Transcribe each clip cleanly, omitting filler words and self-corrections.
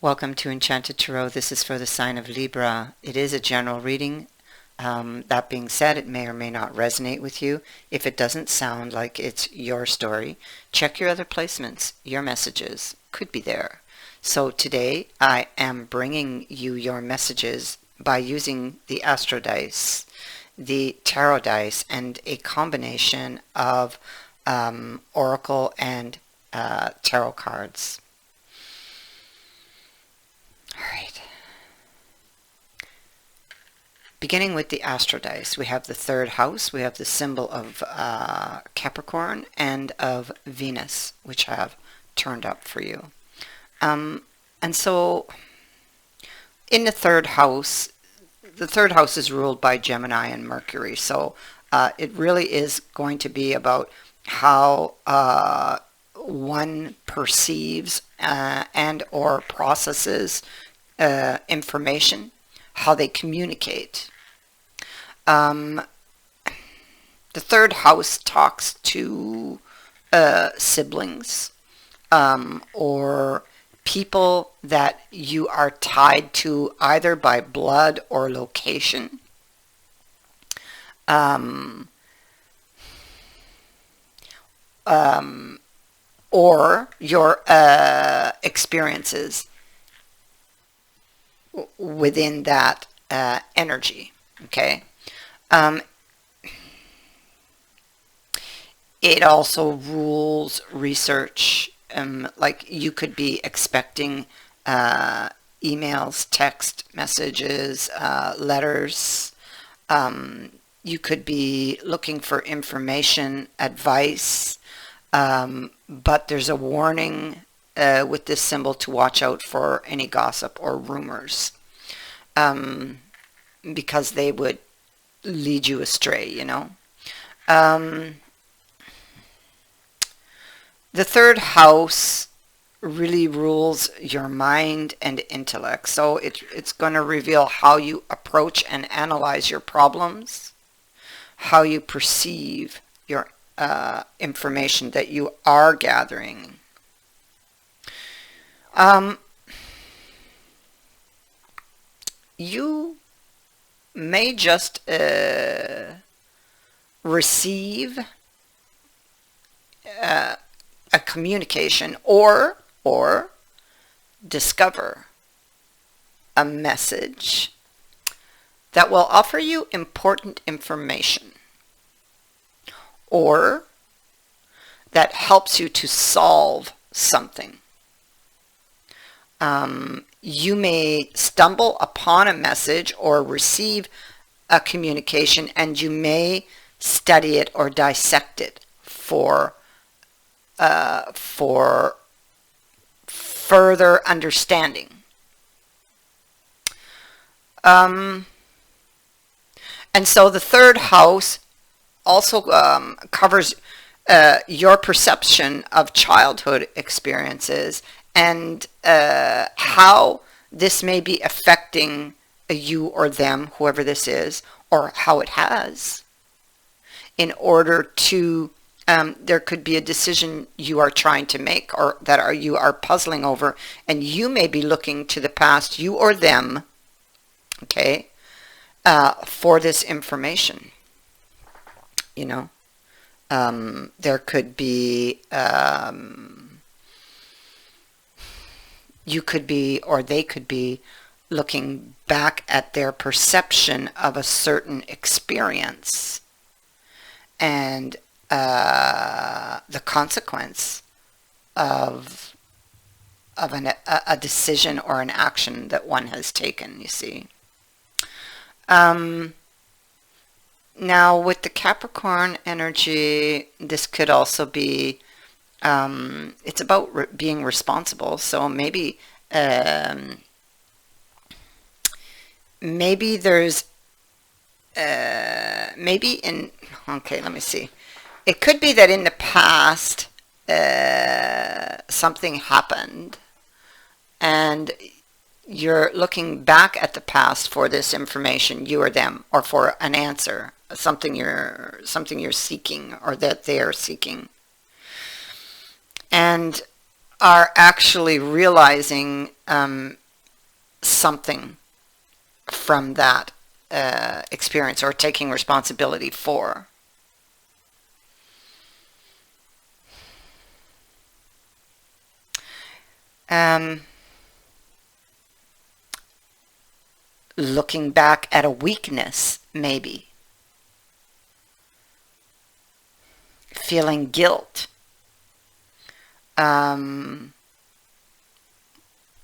Welcome to Enchanted Tarot. This is for the sign of Libra. It is a general reading. That being said, it may or may not resonate with you. If it doesn't sound like it's your story, check your other placements. Your messages could be there. So today I am bringing you your messages by using the Astro Dice, the Tarot Dice, and a combination of Oracle and Tarot cards. Alright. Beginning with the Astro Dice, we have the third house, we have the symbol of Capricorn and of Venus, which I have turned up for you. And so, in the third house is ruled by Gemini and Mercury, so it really is going to be about how one perceives and or processes information, how they communicate. The third house talks to siblings or people that you are tied to either by blood or location. Or your experiences within that energy, okay? It also rules research. Like you could be expecting emails, text messages, letters. You could be looking for information, advice, but there's a warning with this symbol to watch out for any gossip or rumors, because they would lead you astray, you know. The third house really rules your mind and intellect, so it's going to reveal how you approach and analyze your problems, how you perceive your information that you are gathering. You may just receive a communication or discover a message that will offer you important information, or that helps you to solve something. You may stumble upon a message or receive a communication, and you may study it or dissect it for further understanding. And so the third house also covers your perception of childhood experiences and how this may be affecting you or them, whoever this is, or how it has, in order to there could be a decision you are trying to make, or that you are puzzling over, and you may be looking to the past, you or them, okay, for this information. You know, there could be, you could be, or they could be looking back at their perception of a certain experience and the consequence of a decision or an action that one has taken, you see. Now, with the Capricorn energy, this could also be, it's about being responsible. So maybe, maybe there's, maybe in, okay, let me see. It could be that in the past, something happened, and you're looking back at the past for this information, you or them, or for an answer, something you're seeking, or that they are seeking. And are actually realizing something from that experience, or taking responsibility for. Looking back at a weakness, maybe. Feeling guilt.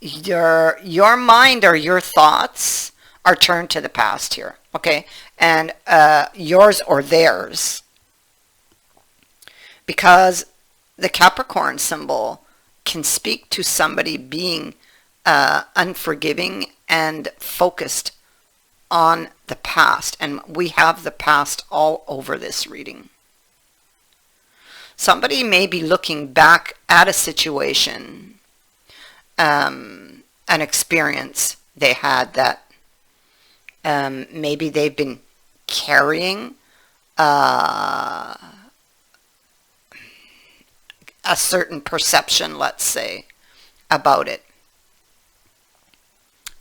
Your mind or your thoughts are turned to the past here, okay? And yours or theirs. Because the Capricorn symbol can speak to somebody being unforgiving and focused on the past. And we have the past all over this reading. Somebody may be looking back at a situation, an experience they had that maybe they've been carrying a certain perception, let's say, about it.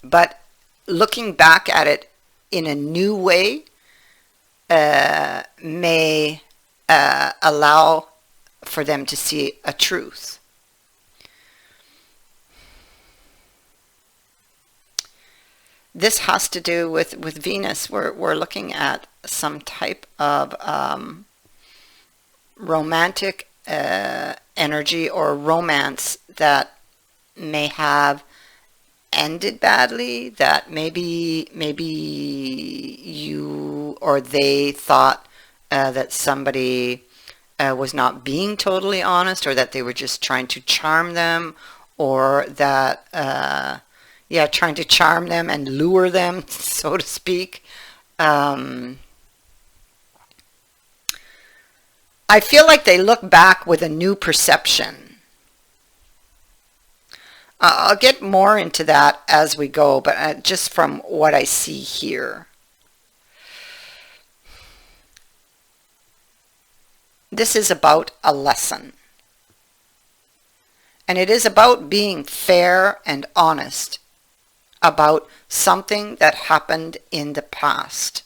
But looking back at it in a new way may allow for them to see a truth. This has to do with Venus. We're looking at some type of romantic energy or romance that may have ended badly, that maybe you or they thought that somebody was not being totally honest, or that they were just trying to charm them, or that trying to charm them and lure them, so to speak. I feel like they look back with a new perception. I'll get more into that as we go, but just from what I see here. This is about a lesson. And it is about being fair and honest about something that happened in the past.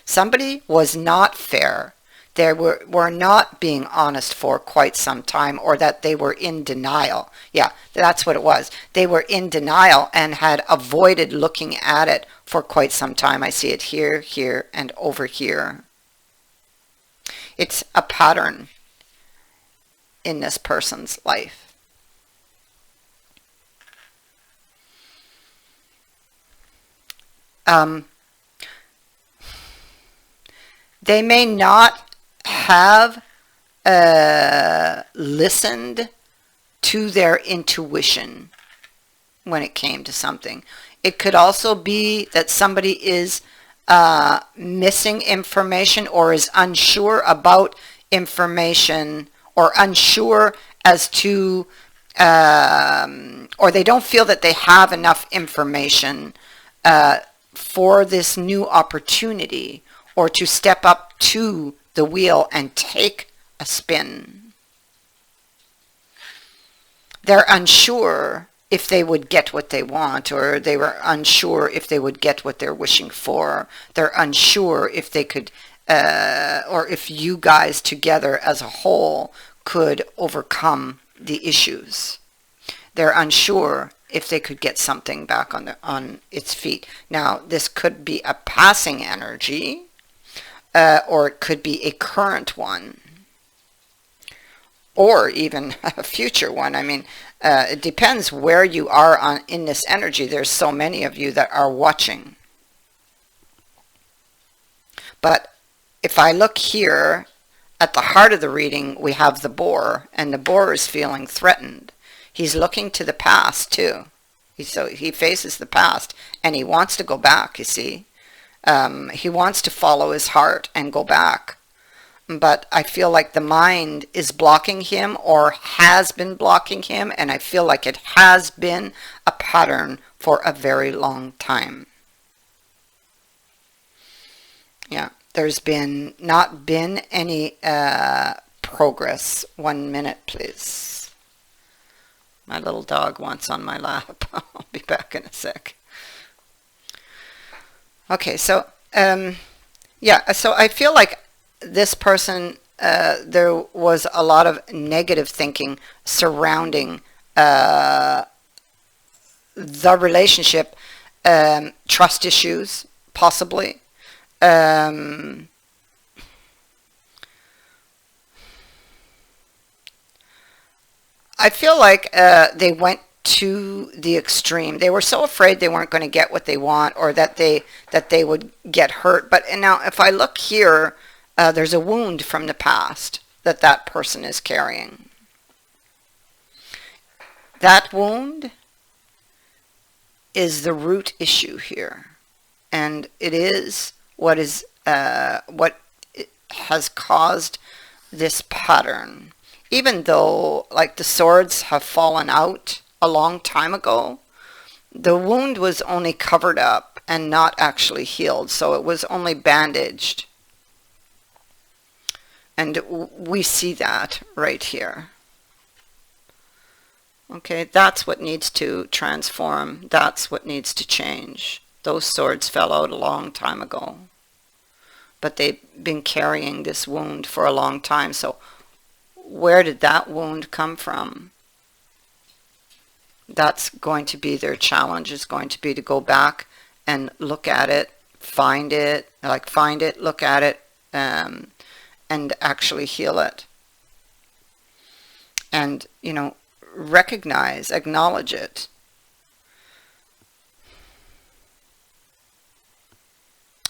Somebody was not fair. They were not being honest for quite some time, or that they were in denial. Yeah, that's what it was. They were in denial and had avoided looking at it for quite some time. I see it here, here, and over here. It's a pattern in this person's life. They may not have listened to their intuition when it came to something. It could also be that somebody is missing information, or is unsure about information, or unsure as to, or they don't feel that they have enough information for this new opportunity, or to step up to the wheel and take a spin. They're unsure if they would get what they want, or they were unsure if they would get what they're wishing for. They're unsure if they could, or if you guys together as a whole could overcome the issues. They're unsure if they could get something back on its feet. Now, this could be a passing energy, or it could be a current one, or even a future one. I mean, it depends where you are in this energy. There's so many of you that are watching. But if I look here at the heart of the reading, we have the boar, and the boar is feeling threatened. He's looking to the past too. So he faces the past, and he wants to go back, you see. He wants to follow his heart and go back. But I feel like the mind is blocking him, or has been blocking him, and I feel like it has been a pattern for a very long time. Yeah, there's not been any progress. 1 minute, please. My little dog wants on my lap. I'll be back in a sec. Okay, so yeah, so I feel like this person, there was a lot of negative thinking surrounding the relationship, trust issues, possibly. Um, I feel like they went to the extreme. They were so afraid they weren't going to get what they want, or that they would get hurt. But and now, if I look here, there's a wound from the past that that person is carrying. That wound is the root issue here, and it is what has caused this pattern. Even though, like, the swords have fallen out a long time ago, the wound was only covered up and not actually healed, so it was only bandaged. And we see that right here. Okay, that's what needs to transform. That's what needs to change. Those swords fell out a long time ago, but they've been carrying this wound for a long time. So where did that wound come from? That's going to be their challenge, is going to be to go back and look at it, find it, look at it, and actually heal it. And, you know, recognize, acknowledge it.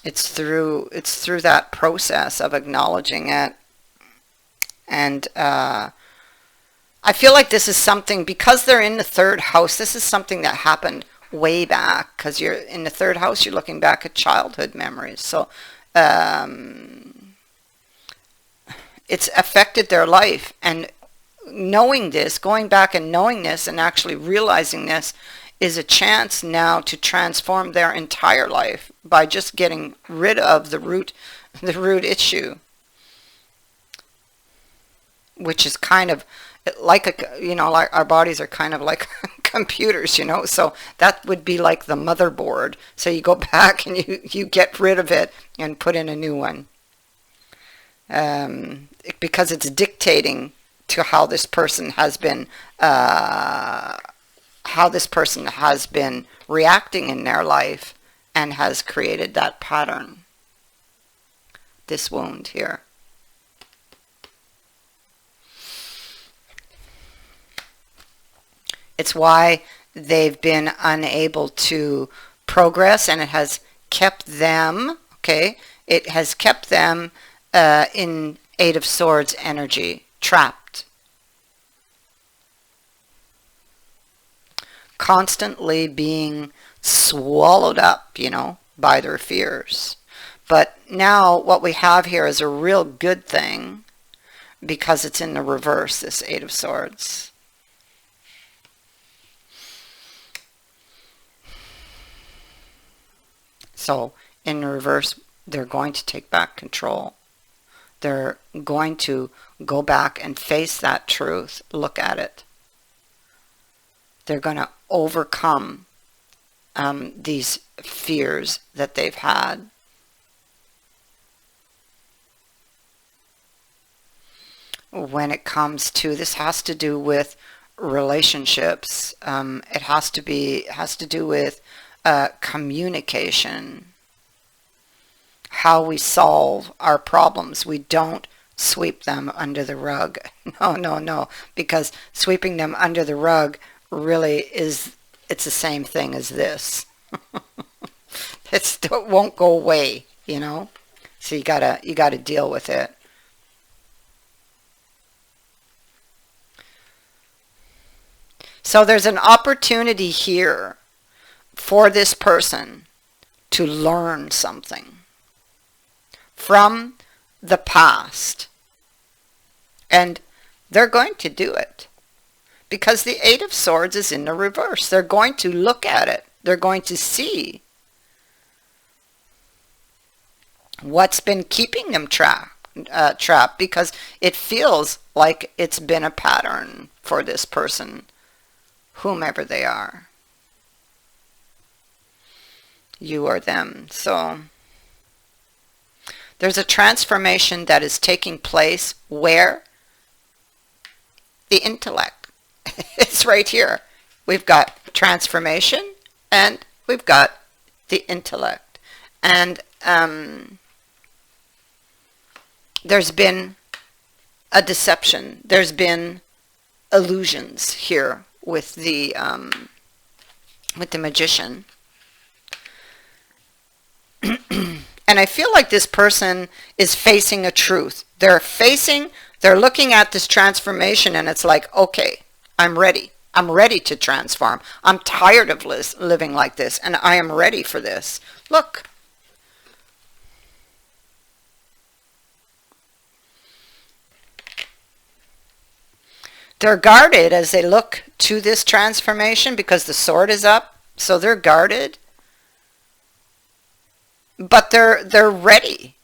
It's through that process of acknowledging it. And I feel like this is something, because they're in the third house, this is something that happened way back, because you're in the third house, you're looking back at childhood memories. So it's affected their life. And knowing this, going back and knowing this and actually realizing this, is a chance now to transform their entire life by just getting rid of the root issue, which is kind of like like our bodies are kind of like computers, so that would be like the motherboard. So you go back and you get rid of it and put in a new one, because it's dictating to how this person has been reacting in their life, and has created that pattern, this wound here. It's why they've been unable to progress, and it has kept them, it has kept them in Eight of Swords energy, trapped. Constantly being swallowed up, by their fears. But now what we have here is a real good thing, because it's in the reverse, this Eight of Swords. So in reverse, they're going to take back control. They're going to go back and face that truth, look at it. They're going to overcome these fears that they've had. When it comes to, this has to do with relationships. It has to do with communication, how we solve our problems. We don't sweep them under the rug. No, because sweeping them under the rug really it's the same thing as this. It won't go away, so you gotta deal with it. So there's an opportunity here for this person to learn something from the past. And they're going to do it, because the Eight of Swords is in the reverse. They're going to look at it. They're going to see what's been keeping them trapped, because it feels like it's been a pattern for this person whomever they are. You or them. So there's a transformation that is taking place where the intellect. It's right here. We've got transformation and we've got the intellect. And there's been a deception. There's been illusions here with the magician. And I feel like this person is facing a truth. They're looking at this transformation and it's like, okay, I'm ready. I'm ready to transform. I'm tired of living like this and I am ready for this. Look. They're guarded as they look to this transformation because the sword is up. So they're guarded. But they're ready.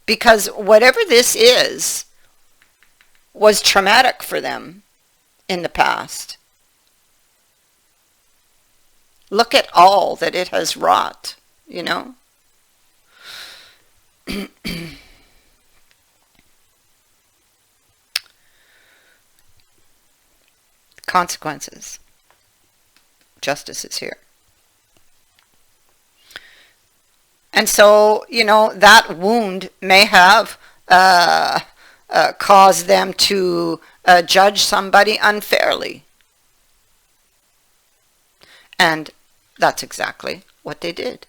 Because whatever this is was traumatic for them in the past. Look at all that it has wrought, you know. Consequences. Justice is here. And so, you know, that wound may have caused them to judge somebody unfairly. And that's exactly what they did.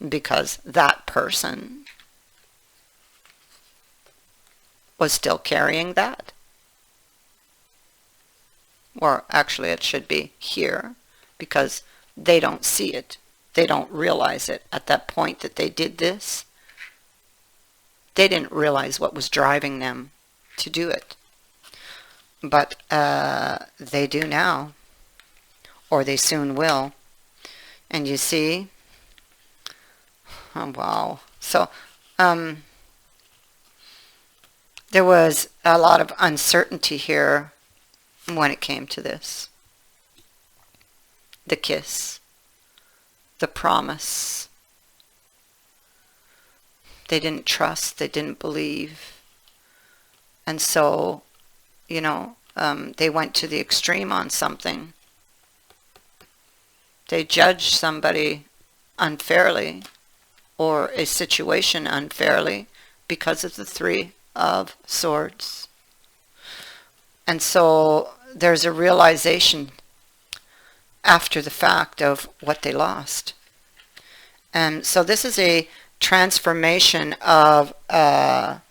Because that person was still carrying that. Or actually it should be here, because they don't see it. They don't realize it. At that point that they did this, they didn't realize what was driving them to do it. But they do now, or they soon will. And you see, oh wow. So there was a lot of uncertainty here when it came to this. The kiss, the promise. They didn't trust, they didn't believe. And so, you know, they went to the extreme on something. They judged somebody unfairly, or a situation unfairly, because of the Three of Swords. And so there's a realization after the fact of what they lost. And so this is a transformation of how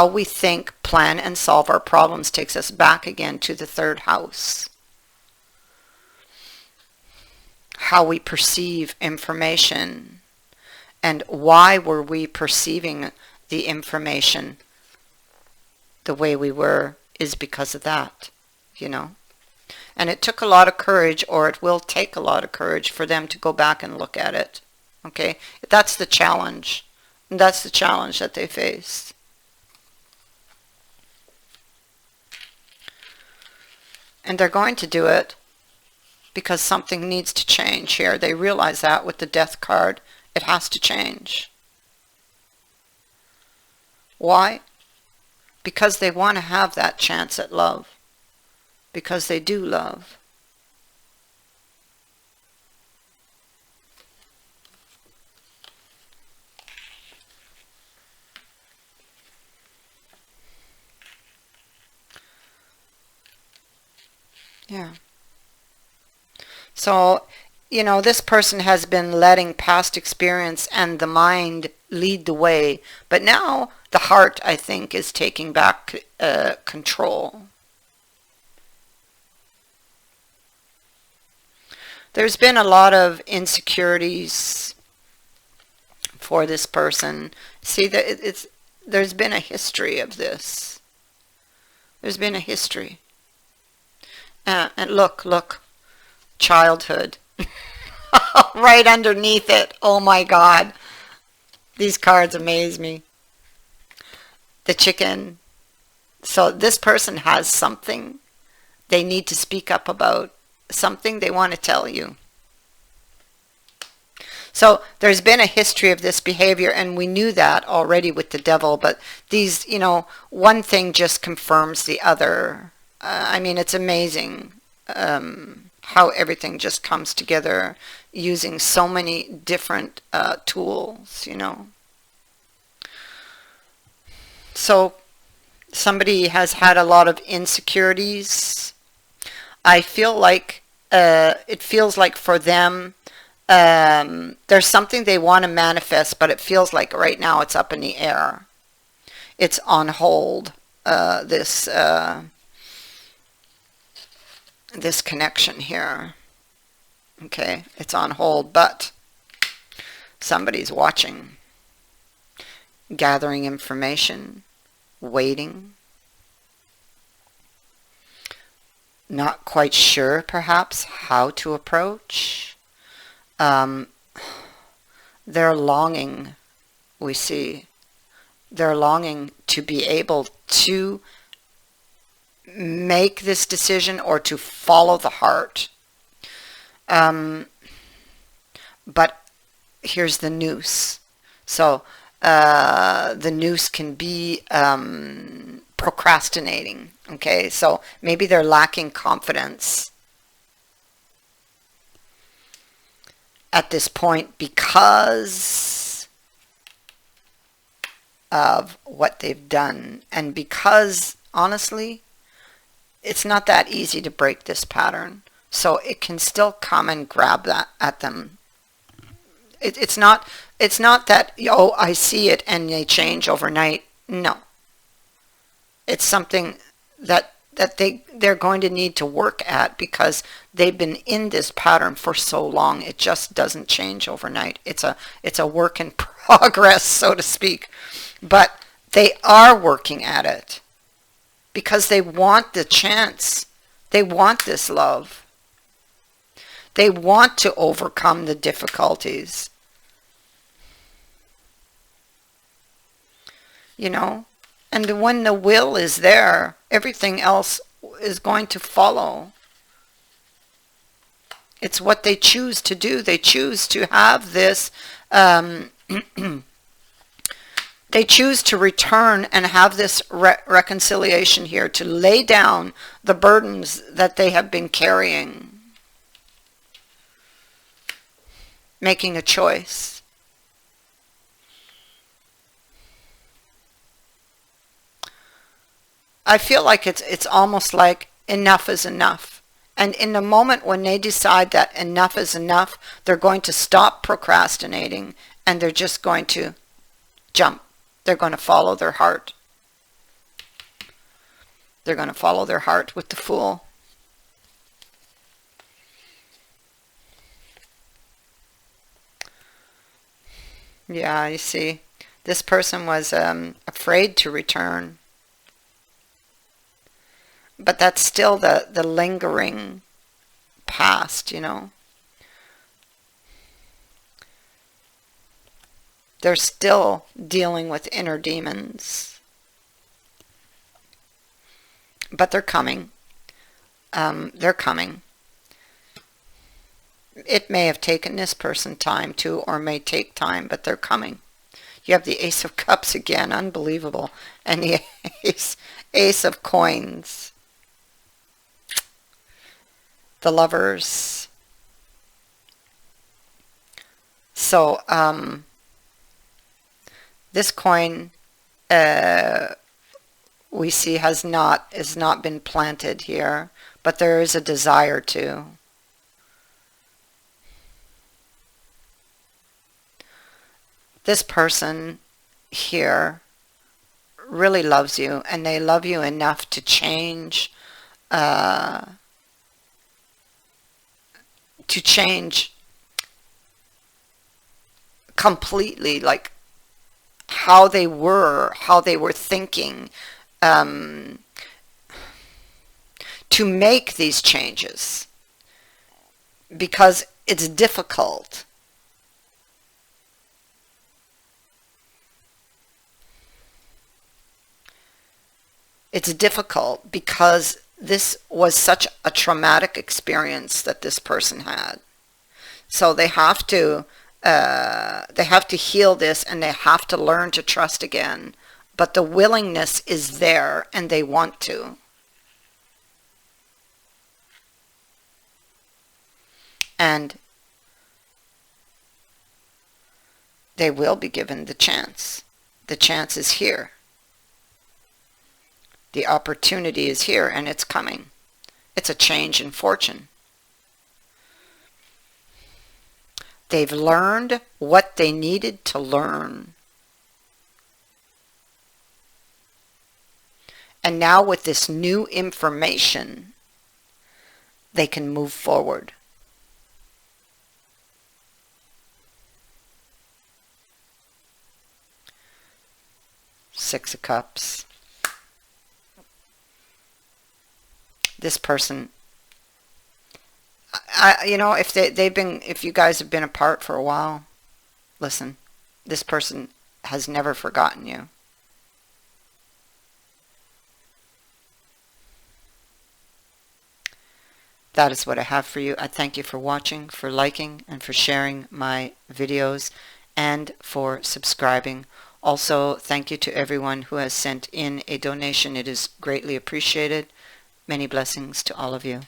we think, plan, and solve our problems. Takes us back again to the third house. How we perceive information, and why were we perceiving the information the way we were, is because of that, you know. And it took a lot of courage, or it will take a lot of courage for them to go back and look at it. Okay, that's the challenge. That's the challenge that they face. And they're going to do it because something needs to change here. They realize that with the Death card, it has to change. Why? Because they want to have that chance at love. Because they do love. Yeah. So, you know, this person has been letting past experience and the mind lead the way. But now the heart, I think, is taking back control. There's been a lot of insecurities for this person. See, that there's been a history of this. There's been a history. And look, childhood. Right underneath it. Oh my God. These cards amaze me. The chicken. So this person has something they need to speak up about, something they want to tell you. So there's been a history of this behavior, and we knew that already with the devil, but these, one thing just confirms the other. I mean, it's amazing how everything just comes together using so many different tools. So somebody has had a lot of insecurities. I feel like it feels like for them, there's something they want to manifest, but it feels like right now it's up in the air. It's on hold. This connection here. Okay, it's on hold, but somebody's watching, gathering information, waiting. Not quite sure, perhaps, how to approach. They're longing, we see. They're longing to be able to make this decision or to follow the heart. But here's the noose. So the noose can be procrastinating. Okay, so maybe they're lacking confidence at this point because of what they've done, and because honestly it's not that easy to break this pattern, so it can still come and grab that at them. It's not that, oh, I see it and they change overnight. No, it's something that they're going to need to work at, because they've been in this pattern for so long. It just doesn't change overnight. It's a work in progress, so to speak. But they are working at it because they want the chance. They want this love. They want to overcome the difficulties. And when the will is there, everything else is going to follow. It's what they choose to do. They choose to have this, they choose to return and have this reconciliation here, to lay down the burdens that they have been carrying. Making a choice. I feel like it's almost like enough is enough. And in the moment when they decide that enough is enough, they're going to stop procrastinating and they're just going to jump. They're going to follow their heart. They're going to follow their heart with the Fool. Yeah, you see, this person was afraid to return. But that's still the lingering past, They're still dealing with inner demons. But they're coming. They're coming. It may have taken this person time too, or may take time, but they're coming. You have the Ace of Cups again, unbelievable. And the Ace of Coins. The Lovers. So this coin we see has not been planted here, but there is a desire to. This person here really loves you, and they love you enough to change completely, like how they were thinking, to make these changes, because it's difficult. It's difficult because this was such a traumatic experience that this person had. So they have to heal this, and they have to learn to trust again. But the willingness is there, and they want to. And they will be given the chance. The chance is here. The opportunity is here, and it's coming. It's a change in fortune. They've learned what they needed to learn. And now with this new information, they can move forward. Six of Cups. This person, you know, if you guys have been apart for a while, listen, this person has never forgotten you. That is what I have for you. I thank you for watching, for liking, and for sharing my videos, and for subscribing. Also, thank you to everyone who has sent in a donation. It is greatly appreciated. Many blessings to all of you.